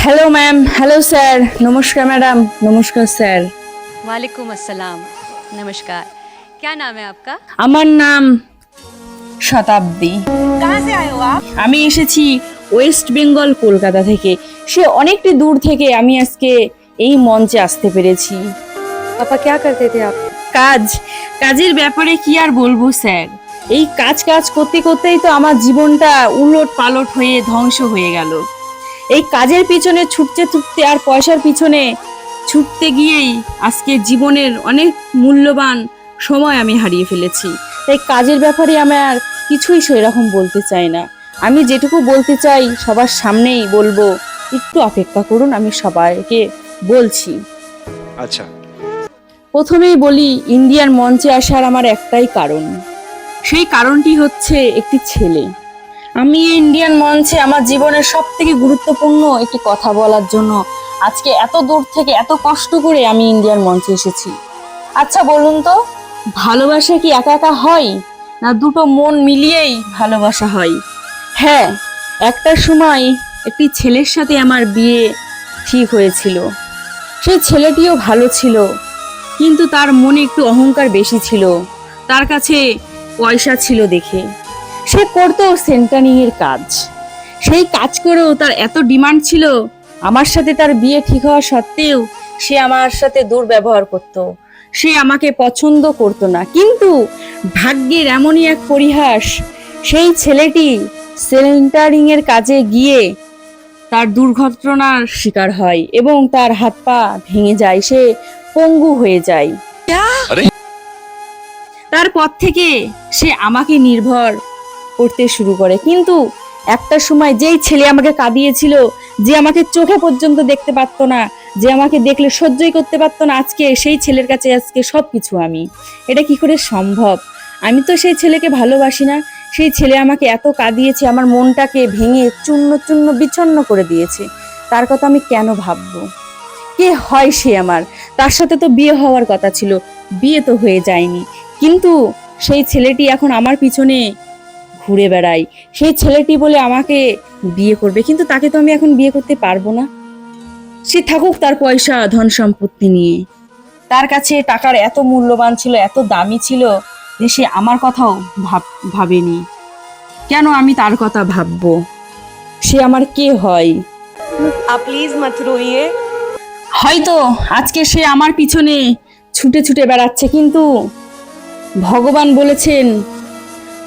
Hello ma'am, hello sir, नमस्कार madam, नमस्कार sir. वालेकुम अस्सलाम। नमस्कार। क्या नाम है आपका? আমার নাম শতাব্দী। कहाँ से आए हो आप? আমি এসেছি ওয়েস্ট বেঙ্গল কলকাতা থেকে। সে অনেকটি দূর থেকে আমি আজকে এই মঞ্চে আসতে পেরেছি। पापा क्या करते थे आप? কাজের ব্যাপারে কি আর বলবো স্যার, এই কাজ করতে করতেই তো আমার জীবনটা উলট পালট হয়ে ধ্বংস হয়ে গেল। এই কাজের পিছনে ছুটতে আর পয়সার পিছনে ছুটতে গিয়েই আজকে জীবনের অনেক মূল্যবান সময় আমি হারিয়ে ফেলেছি। তাই কাজের ব্যাপারে আমি আর কিছুই সেরকম বলতে চাই না। আমি যেটুকু বলতে চাই সবার সামনেই বলবো, একটু অপেক্ষা করুন, আমি সবাইকে বলছি। আচ্ছা, প্রথমেই বলি, ইন্ডিয়ার মঞ্চে আসার আমার একটাই কারণ। সেই কারণটি হচ্ছে একটি ছেলে। আমি ইন্ডিয়ান মঞ্চে আমার জীবনের সব থেকে গুরুত্বপূর্ণ একটি কথা বলার জন্য আজকে এত দূর থেকে এত কষ্ট করে আমি ইন্ডিয়ান মঞ্চে এসেছি। আচ্ছা বলুন তো, ভালোবাসা কি একা একা হয়, না দুটো মন মিলিয়েই ভালোবাসা হয়? হ্যাঁ, একটা সময় একটি ছেলের সাথে আমার বিয়ে ঠিক হয়েছিল। সেই ছেলেটিও ভালো ছিল, কিন্তু তার মনে একটু অহংকার বেশি ছিল। তার কাছে পয়সা ছিল দেখে সে করতো সেন্টারিং এর কাজ। সেই কাজ করেও তার এত ডিমান্ড ছিল, আমার সাথে তার বিয়ে ঠিক হওয়া সত্ত্বেও সে আমার সাথে দুর্ব্যবহার করত। সে আমাকে পছন্দ করতো না। কিন্তু ভাগ্যের এমনই এক পরিহাস, সেই ছেলেটি সেন্টারিং এর কাজে গিয়ে তার দুর্ঘটনার শিকার হয় এবং তার হাত পা ভেঙে যায়, সে পঙ্গু হয়ে যায়। তারপর থেকে সে আমাকে নির্ভর করতে শুরু করে। কিন্তু একটা সময় যেই ছেলে আমাকে কাঁদিয়েছিল, যে আমাকে চোখে পর্যন্ত দেখতে পারতো না, যে আমাকে দেখলে সহ্যই করতে পারতো না, আজকে সেই ছেলের কাছে আজকে সবকিছু আমি। এটা কি করে সম্ভব? আমি তো সেই ছেলেকে ভালোবাসি না। সেই ছেলে আমাকে এত কাঁদিয়েছে, আমার মনটাকে ভেঙে চূর্ণ চূর্ণ বিচ্ছন্ন করে দিয়েছে। তার কথা আমি কেন ভাববো? কে হয় সে আমার? তার সাথে তো বিয়ে হওয়ার কথা ছিল, বিয়ে তো হয়ে যায়নি। কিন্তু সেই ছেলেটি এখন আমার পিছনে ঘুরে বেড়ায়। সেই ছেলেটি বলে আমাকে বিয়ে করবে, কিন্তু তাকে তো আমি এখন বিয়ে করতে পারবো না। সে থাকুক তার পয়সা ধন সম্পত্তি নিয়ে। তার কাছে টাকার এত মূল্যবান ছিল, এত দামি ছিল যে সে আমার কথাও ভাবেনি। কেন আমি তার কথা ভাববো? সে আমার কে হয়? आप प्लीज मत रोइए। হয়তো আজকে সে আমার পিছনে ছুটে ছুটে বেড়াচ্ছে, কিন্তু ভগবান বলেছেন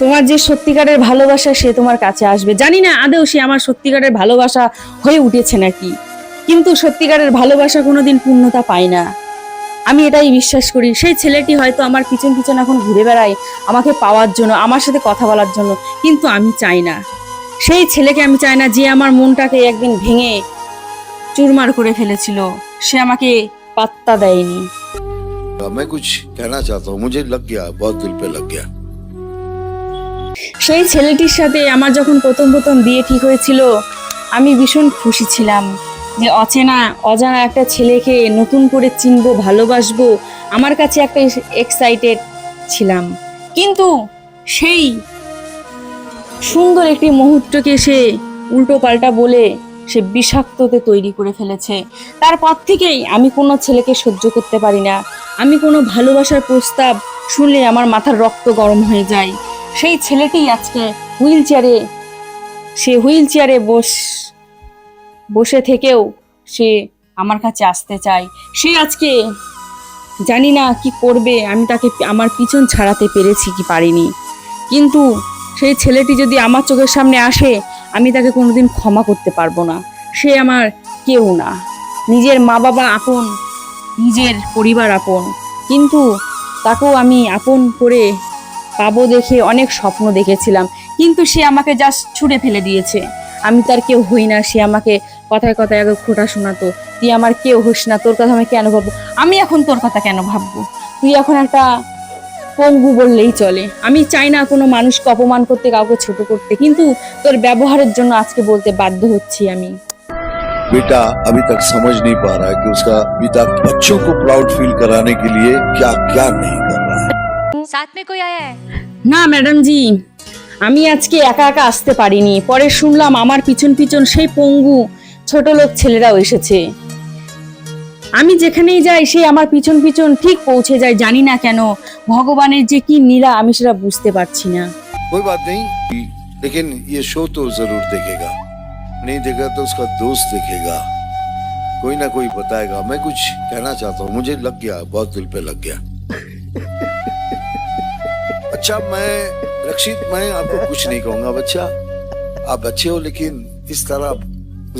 তোমার যে সত্যিকারের ভালোবাসা সে তোমার কাছে আসবে। জানি না আদৌ সে আমার সত্যিকারের ভালোবাসা হয়ে উঠেছে নাকি, কিন্তু সত্যিকারের ভালোবাসা কোনোদিন পূর্ণতা পায় না, আমি এটাই বিশ্বাস করি। সেই ছেলেটি হয়তো আমার পিছন পিছন এখন ঘুরে বেড়ায় আমাকে পাওয়ার জন্য, আমার সাথে কথা বলার জন্য, কিন্তু আমি চাই না। সেই ছেলেকে আমি চাই না যে আমার মনটাকে একদিন ভেঙে চুরমার করে ফেলেছিল। সে আমাকে পাত্তা দেয়নি। मैं कुछ कहना चाहता हूँ, मुझे लग गया, बहुत दिल पे लग गया। সেই ছেলেটির সাথে আমার যখন প্রথম বিয়ে ঠিক হয়েছিল, আমি ভীষণ খুশি ছিলাম যে অজানা একটা ছেলেকে নতুন করে চিনবো, ভালোবাসবো। আমার কাছে একটা এক্সাইটেড ছিলাম। কিন্তু সেই সুন্দর একটি মুহূর্তকে সে উল্টো পাল্টা বলে সে বিষাক্ততে তৈরি করে ফেলেছে। তারপর থেকেই আমি কোনো ছেলেকে সহ্য করতে পারি না। আমি কোনো ভালোবাসার প্রস্তাব শুনলে আমার মাথার রক্ত গরম হয়ে যায়। সেই ছেলেটি আজকে হুইল চেয়ারে বসে থেকেও সে আমার কাছে আসতে চায়। সে আজকে জানি না কি করবে, আমি তাকে আমার পিছন ছাড়াতে পেরেছি কি পারিনি। কিন্তু সেই ছেলেটি যদি আমার চোখের সামনে আসে, আমি তাকে কোনোদিন ক্ষমা করতে পারবো না। সে আমার কেউ না। নিজের মা বাবা আপন, নিজের পরিবার আপন, কিন্তু তাকেও আমি আপন করে পাবো দেখে অনেক স্বপ্ন দেখেছিলাম, কিন্তু সে আমাকে জাস্ট ছুঁড়ে ফেলে দিয়েছে। আমি তার কেউ হই না। সে আমাকে কথায় কথায় আগে খোঁটা শোনাতো, তুই আমার কেউ হোস না, তোর কথা আমি কেন ভাববো? আমি এখন তোর কথা কেন ভাববো? তুই এখন একটা পঙ্গু বললেই চলে। আমি চাই না কোনো মানুষকে অপমান করতে, কাউকে ছোট করতে, কিন্তু তোর ব্যবহারের জন্য আজকে বলতে বাধ্য হচ্ছি আমি। बेटा अभी तक समझ नहीं पा रहा है कि उसका पिता बच्चों को प्राउड फील कराने के लिए क्या क्या नहीं कर रहा है। साथ में कोई आया है? না ম্যাডাম জি, আমি আজকে একা একা আসতে পারিনি। পরে শুনলাম আমার পিছন পিছন সেই পঙ্গু ছোট লোক ছেলেরাও এসেছে। আমি যেখানেই যাই সে আমার পিছন পিছন ঠিক পৌঁছে যায়, জানি না কেন। ভগবানের যে কি নীলা আমি সেটা বুঝতে পারছি না। कोई बात नहीं, लेकिन ये शो तो जरूर देखेगा, नहीं देखेगा तो उसका दोस्त देखेगा, कोई ना कोई बताएगा। मैं कुछ कहना चाहता हूँ, मुझे लग गया, बहुत दिल पे लग गया। अच्छा मैं रक्षित, मैं आपको कुछ नहीं कहूंगा बच्चा, आप अच्छे हो, लेकिन इस तरह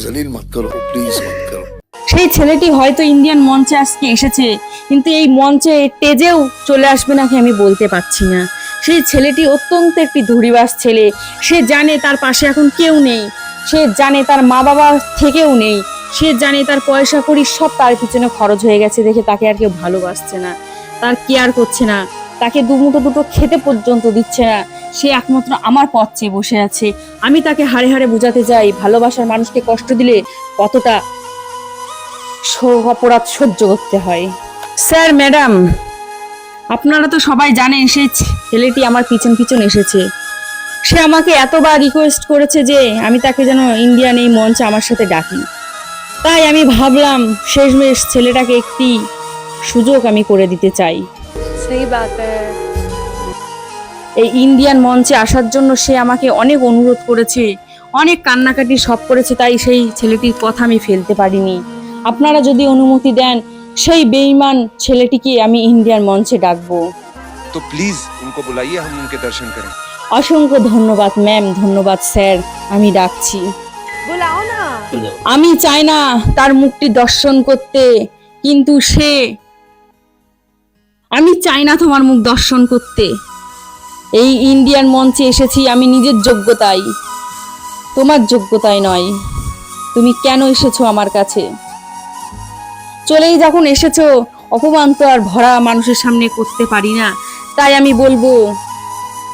जलील मत करो, प्लीज मत करो। সেই ছেলেটি হয়তো ইন্ডিয়ান মঞ্চে আজকে এসেছে, কিন্তু এই মঞ্চে টেজেও চলে আসবে নাকি আমি বলতে পারছি না। সেই ছেলেটি অত্যন্ত একটি ধূলিবাস ছেলে। সে জানে তার পাশে এখন কেউ নেই, সে জানে তার মা বাবা থেকেও নেই, সে জানে তার পয়সা কড়ি সব তার পিছনে খরচ হয়ে গেছে দেখে তাকে আর কেউ ভালোবাসছে না, তার কেয়ার করছে না, তাকে দুমুঠো দুটো খেতে পর্যন্ত দিচ্ছে না। সে একমাত্র আমার পথ চেয়ে বসে আছে। আমি তাকে হাড়ে হাড়ে বোঝাতে চাই ভালোবাসার মানুষকে কষ্ট দিলে কতটা অপরাধ সহ্য করতে হয়। স্যার, ম্যাডাম, আপনারা তো সবাই জানেন সেই ছেলেটি আমার পিছন পিছন এসেছে। সে আমাকে এতবার রিকোয়েস্ট করেছে যে আমি তাকে যেন ইন্ডিয়ান এই মঞ্চে আমার সাথে ডাকি। তাই আমি ভাবলাম শেষমেশ ছেলেটাকে একটি সুযোগ আমি করে দিতে চাই। सही बात है। এই ইন্ডিয়ান মঞ্চে আসার জন্য সে আমাকে অনেক অনুরোধ করেছে, অনেক কান্নাকাটি সব করেছে, তাই সেই ছেলেটির কথা আমি ফেলতে পারিনি। আপনারা যদি অনুমতি দেন সেই বেঈমান ছেলেটিকে আমি ইন্ডিয়ান মঞ্চে ডাকবো। तो प्लीज उनको बुलाइए, हम उनके दर्शन करें। অসংখ্য ধন্যবাদ ম্যাম, ধন্যবাদ স্যার, আমি ডাকছি। बुलाओ ना। আমি চাই না তার মুখটি দর্শন করতে, কিন্তু আমি চাই না তোমার মুখ দর্শন করতে। এই ইন্ডিয়ান মঞ্চে এসেছি আমি নিজের যোগ্যতায়, তোমার যোগ্যতায় নয়। তুমি কেন এসেছো আমার কাছে? চলেই যখন এসেছো, অপমান তো আর ভরা মানুষের সামনে করতে পারি না। তাই আমি বলবো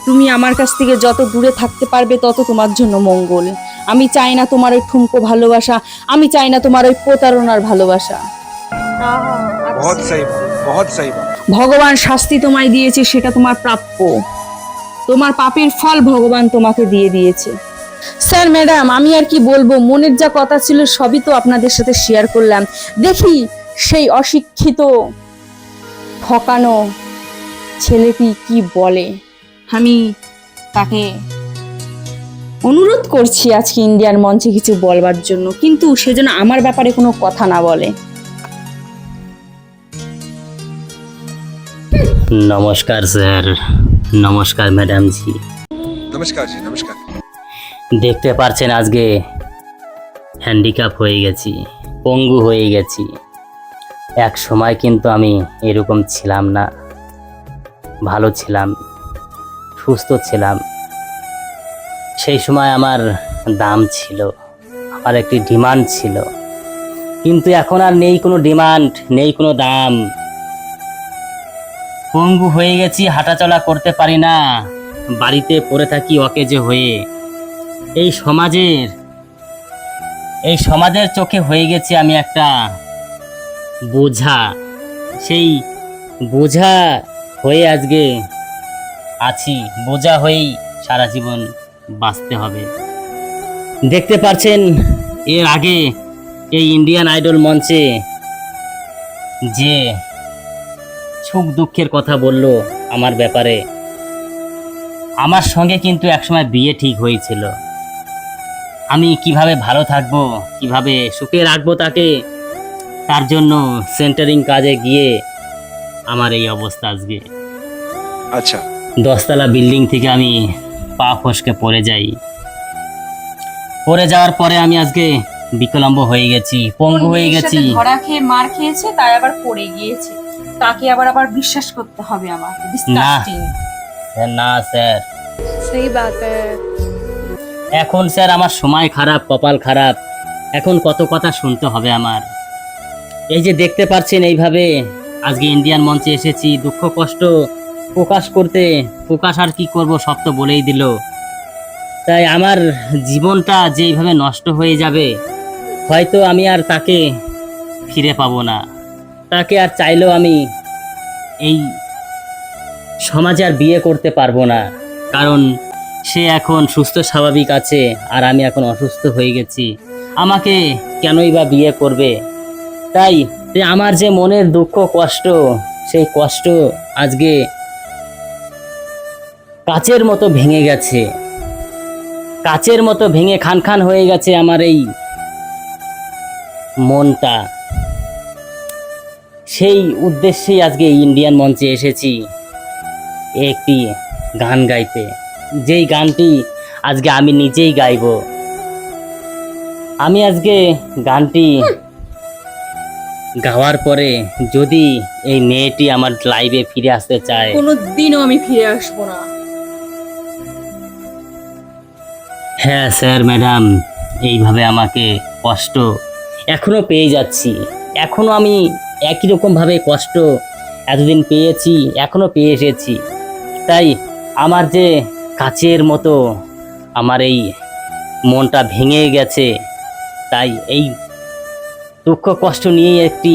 তুমি আমার কাছ থেকে যত দূরে থাকতে পারবে তত তোমার জন্য মঙ্গল। আমি চাই না তোমার ওই ঠুমকো ভালোবাসা, আমি চাই না তোমার ওই প্রতারণার ভালোবাসা। बहुत सही बात, बहुत सही बात। ভগবান শাস্তি তোমায় দিয়েছে, সেটা তোমার প্রাপ্য। তোমার পাপের ফল ভগবান তোমাকে দিয়ে দিয়েছে। স্যার, ম্যাডাম, আমি আর কি বলবো, মনের যা কথা ছিল সবই তো আপনাদের সাথে শেয়ার করলাম। দেখি সেই অশিক্ষিত ঠকানো ছেলেটি কি বলে। আমি তাকে অনুরোধ করছি আজকে ইন্ডিয়ান মঞ্চে কিছু বলবার জন্য, কিন্তু সে যেন আমার ব্যাপারে কোনো কথা না বলে। নমস্কার স্যার, নমস্কার ম্যাডাম জি। नमस्कार जी, नमस्कार। দেখতে পারছেন আজকে হ্যান্ডিক্যাপ হয়ে গেছি, পঙ্গু হয়ে গেছি। এক সময় কিন্তু আমি এরকম ছিলাম না, ভালো ছিলাম, সুস্থ ছিলাম। সেই সময় আমার দাম ছিল, আমার একটি ডিমান্ড ছিল, কিন্তু এখন আর নেই কোনো ডিমান্ড, নেই কোনো দাম। পঙ্গু হয়ে গেছি, হাঁটাচলা করতে পারি না, বাড়িতে পড়ে থাকি অকেজো হয়ে। এই সমাজের চোখে হয়ে গেছি আমি একটা বোঝা। সেই বোঝা হয়ে আজকে আছি, বোঝা হয়েই সারা জীবন বাঁচতে হবে। দেখতে পাচ্ছেন এর আগে এই ইন্ডিয়ান আইডল মঞ্চে যে সুখ দুঃখের কথা বললো আমার ব্যাপারে, আমার সঙ্গে কিন্তু একসময় বিয়ে ঠিক হয়েছিল। আমি কিভাবে ভালো থাকবো, কিভাবে সুখে রাখবো তাকে, তার জন্য সেন্টারিং কাজে গিয়ে আমার এই অবস্থা আজকে। अच्छा, 10তলা বিল্ডিং থেকে আমি পা ফসকে পড়ে যাই। পড়ে যাওয়ার পরে আমি আজকে বিকলাঙ্গ হয়ে গেছি, পঙ্গু হয়ে গেছি। ধরা খেয়ে মার খেয়েছে, তাই আবার পড়ে গিয়েছে। তাকে আবার বিশ্বাস করতে হবে আমার। Disgusting। স্যার না স্যার, सही बात है। এখন স্যার আমার সময় খারাপ, কপাল খারাপ, এখন কত কথা শুনতে হবে আমার। এই যে দেখতে পাচ্ছেন এইভাবে আজকে ইন্ডিয়ান মঞ্চে এসেছি দুঃখ কষ্ট প্রকাশ করতে। প্রকাশ আর কি করব, সব তো বলেই দিল। তাই আমার জীবনটা যেইভাবে নষ্ট হয়ে যাবে, হয়তো আমি আর তাকে ফিরে পাবো না। তাকে আর চাইলেও আমি এই সমাজে আর বিয়ে করতে পারবো না, কারণ সে এখন সুস্থ স্বাভাবিক আছে আর আমি এখন অসুস্থ হয়ে গেছি। আমাকে কেনই বা বিয়ে করবে? তাই যে আমার যে মনের দুঃখ কষ্ট, সেই কষ্ট আজকে কাচের মতো ভেঙে গেছে, কাচের মতো ভেঙে খান খান হয়ে গেছে আমার এই মনটা। সেই উদ্দেশ্যেই আজকে ইন্ডিয়ান মঞ্চে এসেছি একটি গান গাইতে, যেই গানটি আজকে আমি নিজেই গাইব। আমি আজকে গানটি গাওয়ার পরে যদি এই মেয়েটি আমার লাইভে ফিরে আসতে চায়, কোনোদিনও আমি ফিরে আসবো না। হ্যাঁ স্যার ম্যাডাম, এইভাবে আমাকে কষ্ট এখনো পেয়ে যাচ্ছি, এখনো আমি একই রকমভাবে কষ্ট এতদিন পেয়েছি, এখনো পেয়ে এসেছি। তাই আমার যে কাচের মতো আমার এই মনটা ভেঙে গেছে, তাই এই দুঃখ কষ্ট নিয়ে একটি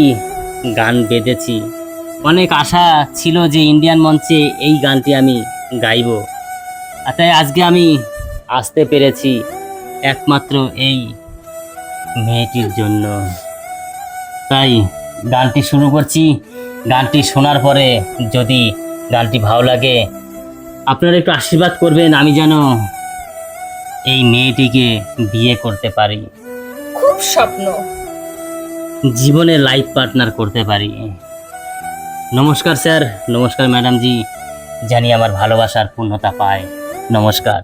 গান বেঁধেছি। অনেক আশা ছিল যে ইন্ডিয়ান মঞ্চে এই গানটি আমি গাইব, আর তাই আজকে আমি আসতে পেরেছি একমাত্র এই মেয়েটির জন্য। তাই গানটি শুরু করছি। গানটি শোনার পরে যদি গানটি ভালো লাগে আপনারা একটু আশীর্বাদ করবেন, আমি যেন এই মেয়েটিকে বিয়ে করতে পারি, খুব স্বপ্ন, জীবনে লাইফ পার্টনার করতে পারি। নমস্কার স্যার, নমস্কার ম্যাডাম জি, জানি আমার ভালোবাসার পূর্ণতা পায়। নমস্কার।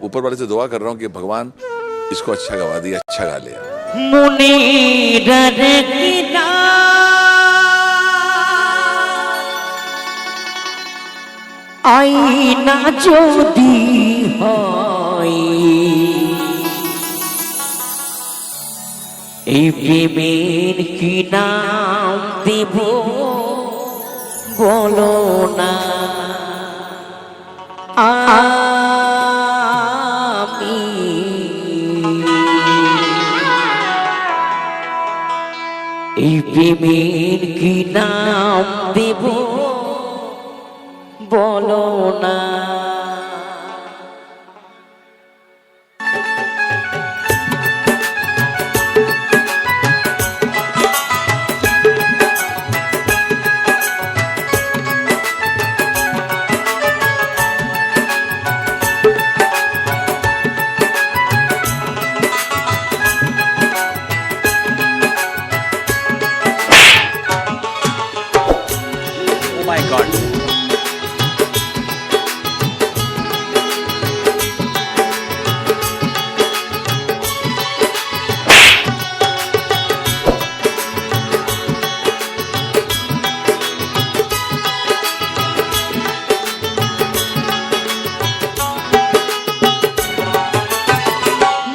ऊपर वाले से दुआ कर रहा हूँ कि भगवान इसको अच्छा गवा दिया, अच्छा गा लिया। আইনা যদি হয় এই প্রেমের কি নাম দেব বলো না, আমি এই প্রেমের কি নাম দেব বলো না। Oh my God.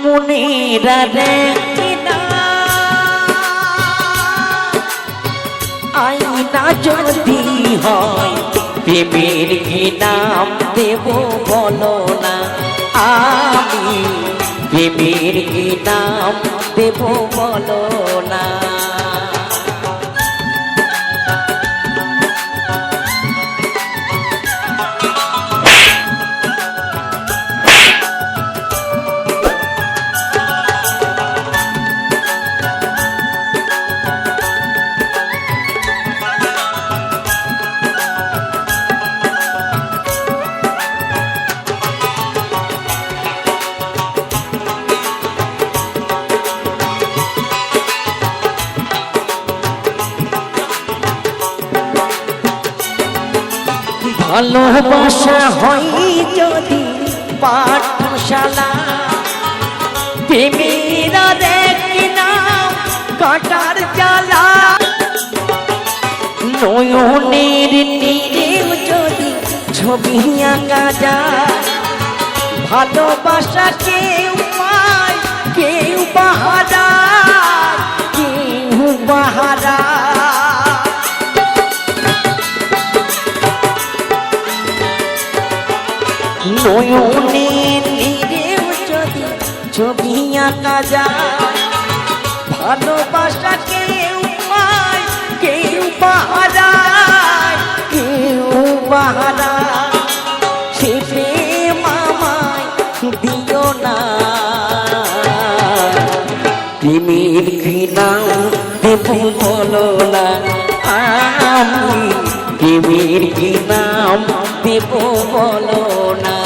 মনের রেখিনা আইনা যদি হয় প্রেমের কি নাম দেব বলো না, আমি প্রেমের কি নাম দেব বলো না। ভালোবাসা হয় যদি পাঠশালা প্রেমেরা দেখি না কাটার জ্বালা, নয়নের নীরেও যদি ছবি আঁকা যায়, ভালোবাসা কেউ পায় কেউ বাহারা, কেউ বাহারা। নয়নের নীরেও যদি ছবি আঁকা যায়, ভালোবাসা কেউ পায় কেউ বাহারা, কেউ বাহারা। সে প্রেম আমায় দিও না, প্রেমের কি দেব বলো না আমি প্রেমের কি নাম দেব বলো না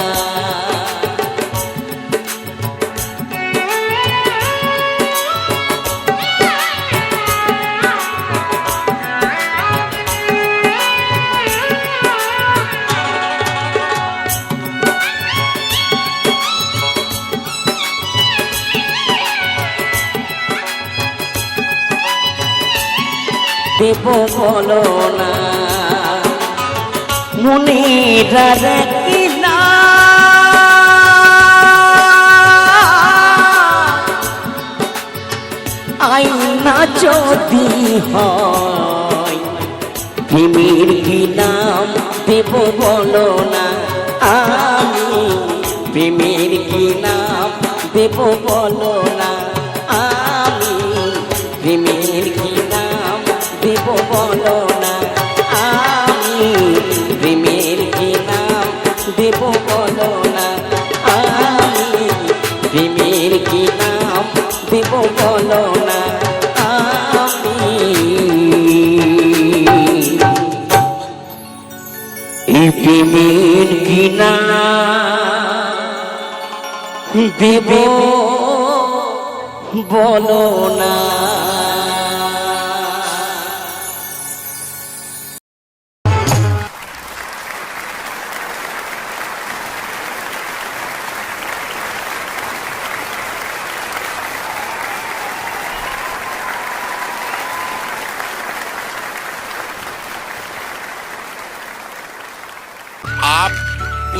দেব বলো না মনে রাখি না আইনা যদি হয় প্রেমের কি নাম দেব বলো না আমি প্রেমের কি নাম দেব বলো না আমি প্রেমের কি নাম দেব বলো না আমি প্রেমের কি নাম দেব বলো না আমি প্রেমের কি নাম দেব বলো না আমি এই প্রেমের কি নাম দেব বলো না आप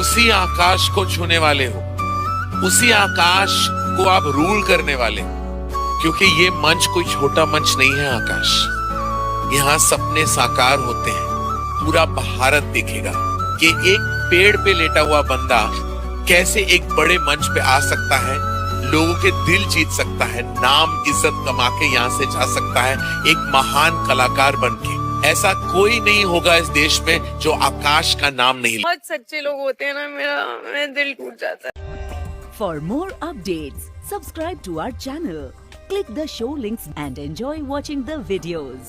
उसी आकाश को छूने वाले हो, उसी आकाश को आप रूल करने वाले हो। क्योंकि ये मंच कोई छोटा मंच नहीं है आकाश, यहाँ सपने साकार होते हैं। पूरा भारत देखेगा कि एक पेड़ पे लेटा हुआ बंदा कैसे एक बड़े मंच पे आ सकता है, लोगों के दिल जीत सकता है, नाम इज्जत कमा के यहाँ से जा सकता है एक महान कलाकार बनके। ऐसा कोई नहीं होगा इस देश में जो आकाश का नाम नहीं ले। बहुत सच्चे लोग होते हैं ना, मेरा दिल टूट जाता है। For more updates, subscribe to our channel, click the show links and enjoy watching the videos.